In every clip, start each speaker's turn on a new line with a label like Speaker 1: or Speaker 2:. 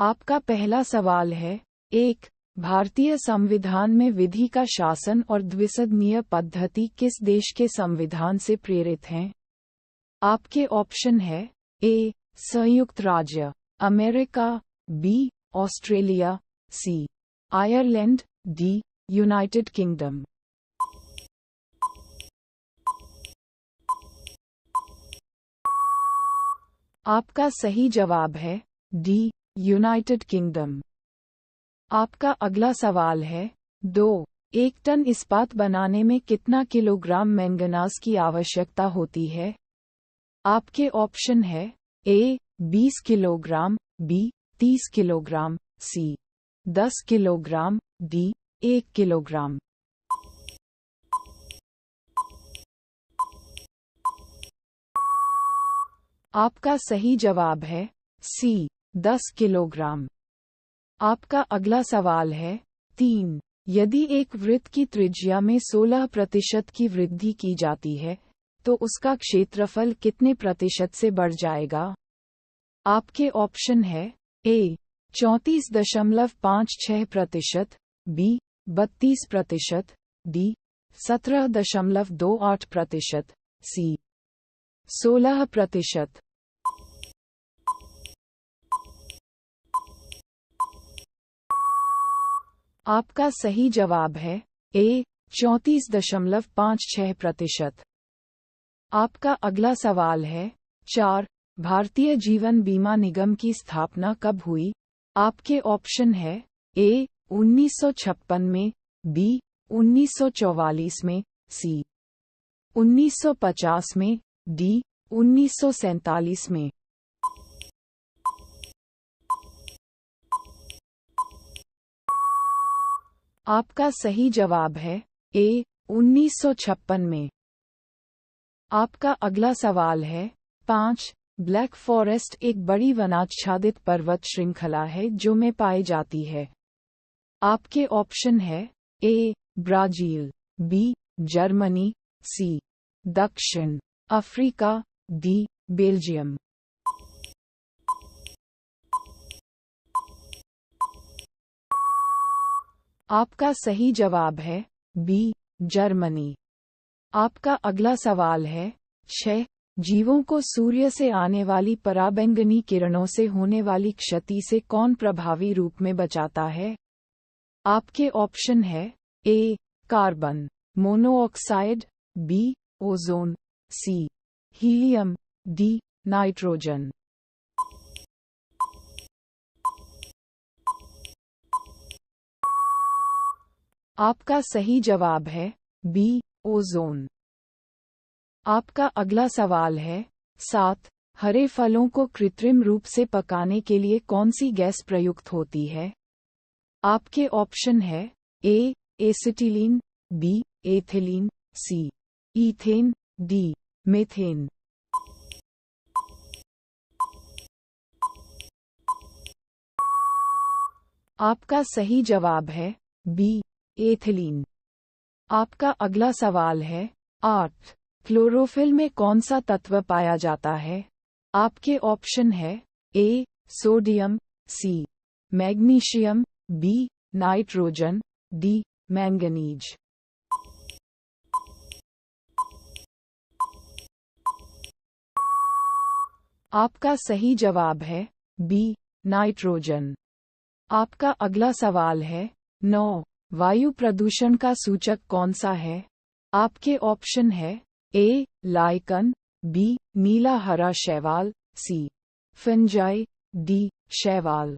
Speaker 1: आपका पहला सवाल है, 1. भारतीय संविधान में विधि का शासन और द्विसदनीय पद्धति किस देश के संविधान से प्रेरित हैं? आपके ऑप्शन है ए. संयुक्त राज्य America, B. Australia, C. Ireland, D. United Kingdom. आपका सही जवाब है डी. United Kingdom. आपका अगला सवाल है, 2. 1 टन इस्पात बनाने में कितना किलोग्राम मैंगनीज की आवश्यकता होती है? आपके ऑप्शन है ए. 20 किलोग्राम, बी. 30 किलोग्राम, सी. 10 किलोग्राम, डी. 1 किलोग्राम। आपका सही जवाब है सी. 10 किलोग्राम। आपका अगला सवाल है, 3. यदि एक वृत्त की त्रिज्या में 16% की वृद्धि की जाती है, तो उसका क्षेत्रफल कितने प्रतिशत से बढ़ जाएगा? आपके ऑप्शन है ए. 34.56%, बी. 32%, डी. 17.28%, सी. 16%। आपका सही जवाब है ए. 34.56%। आपका अगला सवाल है, 4. भारतीय जीवन बीमा निगम की स्थापना कब हुई? आपके ऑप्शन है ए. 1956 में, बी. 1944 में, सी. 1950 में, डी. 1947 में। आपका सही जवाब है ए. 1956 में। आपका अगला सवाल है, 5. ब्लैक फॉरेस्ट एक बड़ी वनाच्छादित पर्वत श्रृंखला है जो में पाई जाती है। आपके ऑप्शन है A. Brazil, B. Germany, C. दक्षिण अफ्रीका, डी. बेल्जियम। आपका सही जवाब है बी. जर्मनी। आपका अगला सवाल है, 6. जीवों को सूर्य से आने वाली पराबैंगनी किरणों से होने वाली क्षति से कौन प्रभावी रूप में बचाता है? आपके ऑप्शन है A. Carbon monoxide, B. Ozone, C. Helium, D. Nitrogen. आपका सही जवाब है बी. ओजोन। आपका अगला सवाल है, 7. हरे फलों को कृत्रिम रूप से पकाने के लिए कौन सी गैस प्रयुक्त होती है? आपके ऑप्शन है A. Acetylene, B. Ethylene, C. Ethane, D. Methane. आपका सही जवाब है बी. एथिलीन। आपका अगला सवाल है, 8. क्लोरोफिल में कौन सा तत्व पाया जाता है? आपके ऑप्शन है A. Sodium, C. Magnesium, B. Nitrogen, D. Manganese. आपका सही जवाब है बी. नाइट्रोजन। आपका अगला सवाल है, 9. वायु प्रदूषण का सूचक कौन सा है? आपके ऑप्शन है ए. Lichen, B. नीला हरा शैवाल, सी. Fungi, D. शैवाल।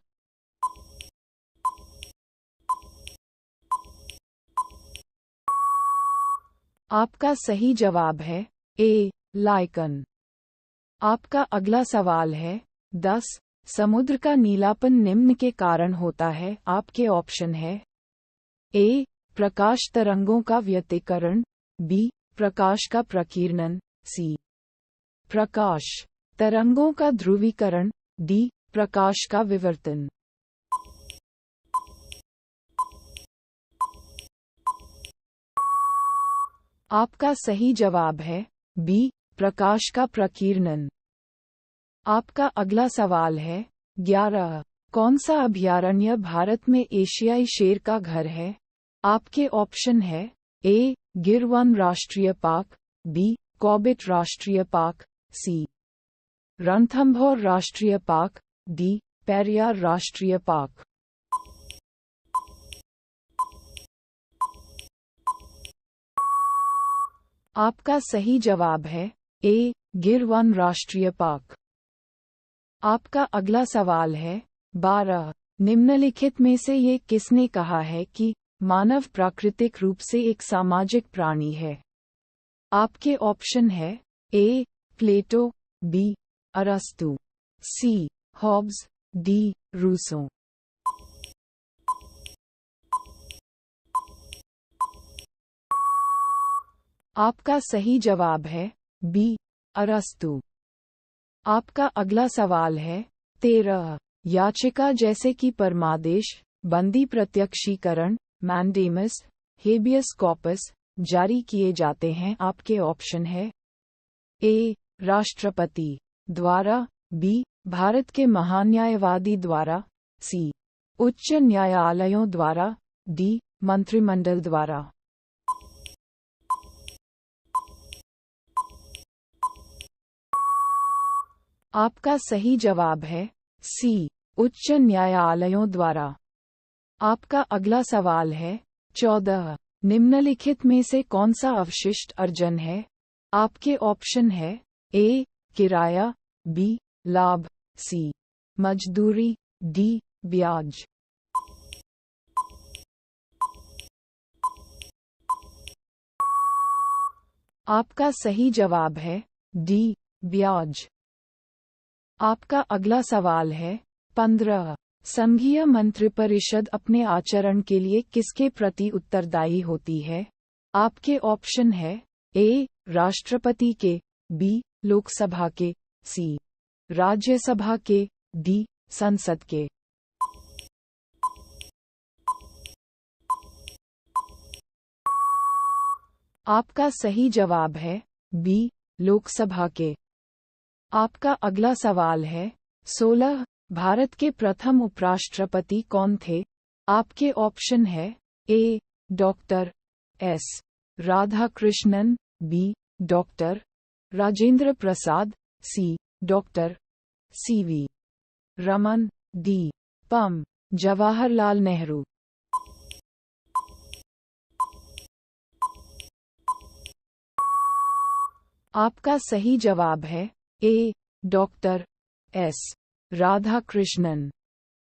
Speaker 1: आपका सही जवाब है ए. लाइकन। आपका अगला सवाल है, 10. समुद्र का नीलापन निम्न के कारण होता है। आपके ऑप्शन है ए. प्रकाश तरंगों का व्यतिकरण, बी. प्रकाश का प्रकीर्णन, सी. प्रकाश तरंगों का ध्रुवीकरण, डी. प्रकाश का विवर्तन। आपका सही जवाब है बी. प्रकाश का प्रकीर्णन। आपका अगला सवाल है, 11. कौन सा अभयारण्य भारत में एशियाई शेर का घर है? आपके ऑप्शन है ए. गिर वन राष्ट्रीय पार्क, बी. कॉर्बेट राष्ट्रीय पार्क, सी. रणथंभौर राष्ट्रीय पार्क, डी. पेरियार राष्ट्रीय पार्क। आपका सही जवाब है ए. गिर वन राष्ट्रीय पार्क। आपका अगला सवाल है 12. निम्नलिखित में से ये किसने कहा है कि मानव प्राकृतिक रूप से एक सामाजिक प्राणी है? आपके ऑप्शन है ए. प्लेटो, बी. अरस्तु, सी. Hobbs, D. रूसो। आपका सही जवाब है बी. अरस्तु। आपका अगला सवाल है 13. याचिका जैसे कि परमादेश, बंदी प्रत्यक्षीकरण, मैंडेमस, हेबियस कॉर्पस जारी किए जाते हैं। आपके ऑप्शन है ए. राष्ट्रपति द्वारा, बी. भारत के महान्यायवादी द्वारा, सी. उच्च न्यायालयों द्वारा, डी. मंत्रिमंडल द्वारा। आपका सही जवाब है सी. उच्च न्यायालयों द्वारा। आपका अगला सवाल है 14. निम्नलिखित में से कौन सा अवशिष्ट अर्जन है? आपके ऑप्शन है ए. किराया, बी. लाभ, सी. मजदूरी, डी. ब्याज। आपका सही जवाब है डी. ब्याज। आपका अगला सवाल है 15. संघीय मंत्रिपरिषद अपने आचरण के लिए किसके प्रति उत्तरदायी होती है? आपके ऑप्शन है ए. राष्ट्रपति के, बी. लोकसभा के, सी. राज्यसभा के, डी. संसद के। आपका सही जवाब है बी. लोकसभा के। आपका अगला सवाल है 16. भारत के प्रथम उपराष्ट्रपति कौन थे? आपके ऑप्शन है A. Doctor S. Radhakrishnan, B. Doctor Rajendra Prasad, C. Doctor C V. Raman, D. पम. जवाहरलाल नेहरू। आपका सही जवाब है ए. Doctor S. राधाकृष्णन।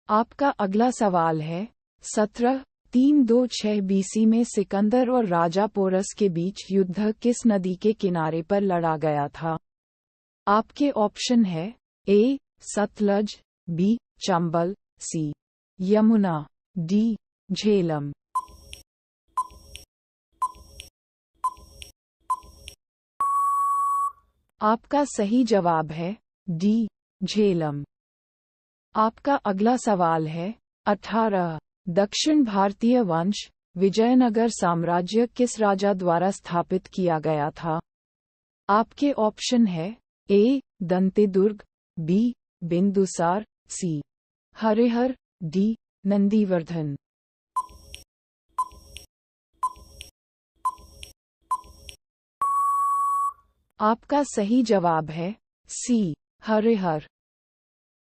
Speaker 1: आपका अगला सवाल है 17. 326 BC में सिकंदर और राजा पोरस के बीच युद्ध किस नदी के किनारे पर लड़ा गया था? आपके ऑप्शन है ए. सतलज, बी. चंबल, सी. यमुना, डी. झेलम। आपका सही जवाब है डी. झेलम। आपका अगला सवाल है 18. दक्षिण भारतीय वंश विजयनगर साम्राज्य किस राजा द्वारा स्थापित किया गया था? आपके ऑप्शन है ए. दंतेदुर्ग, बी. बिंदुसार, सी. हरिहर, डी. नंदीवर्धन। आपका सही जवाब है सी. हरिहर।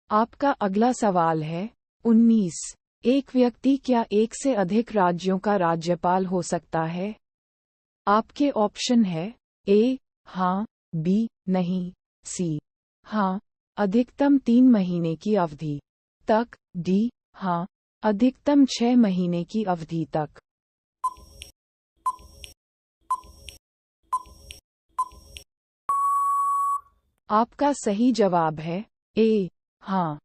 Speaker 1: आपका अगला सवाल है 19. एक व्यक्ति क्या एक से अधिक राज्यों का राज्यपाल हो सकता है? आपके ऑप्शन है ए. हाँ, बी. नहीं, सी. हाँ, अधिकतम 3 महीने की अवधि तक, डी. हाँ, अधिकतम 6 महीने की अवधि तक। आपका सही जवाब है ए. हाँ।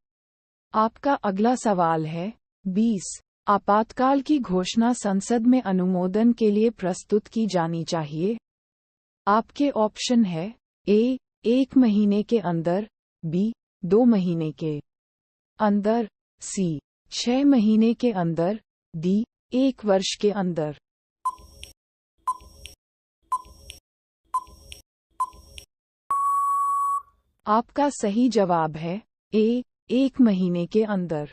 Speaker 1: आपका अगला सवाल है 20. आपातकाल की घोषणा संसद में अनुमोदन के लिए प्रस्तुत की जानी चाहिए। आपके ऑप्शन है ए. 1 महीने के अंदर, बी. 2 महीने के अंदर, सी. 6 महीने के अंदर, डी. 1 वर्ष के अंदर। आपका सही जवाब है ए. 1 महीने के अंदर।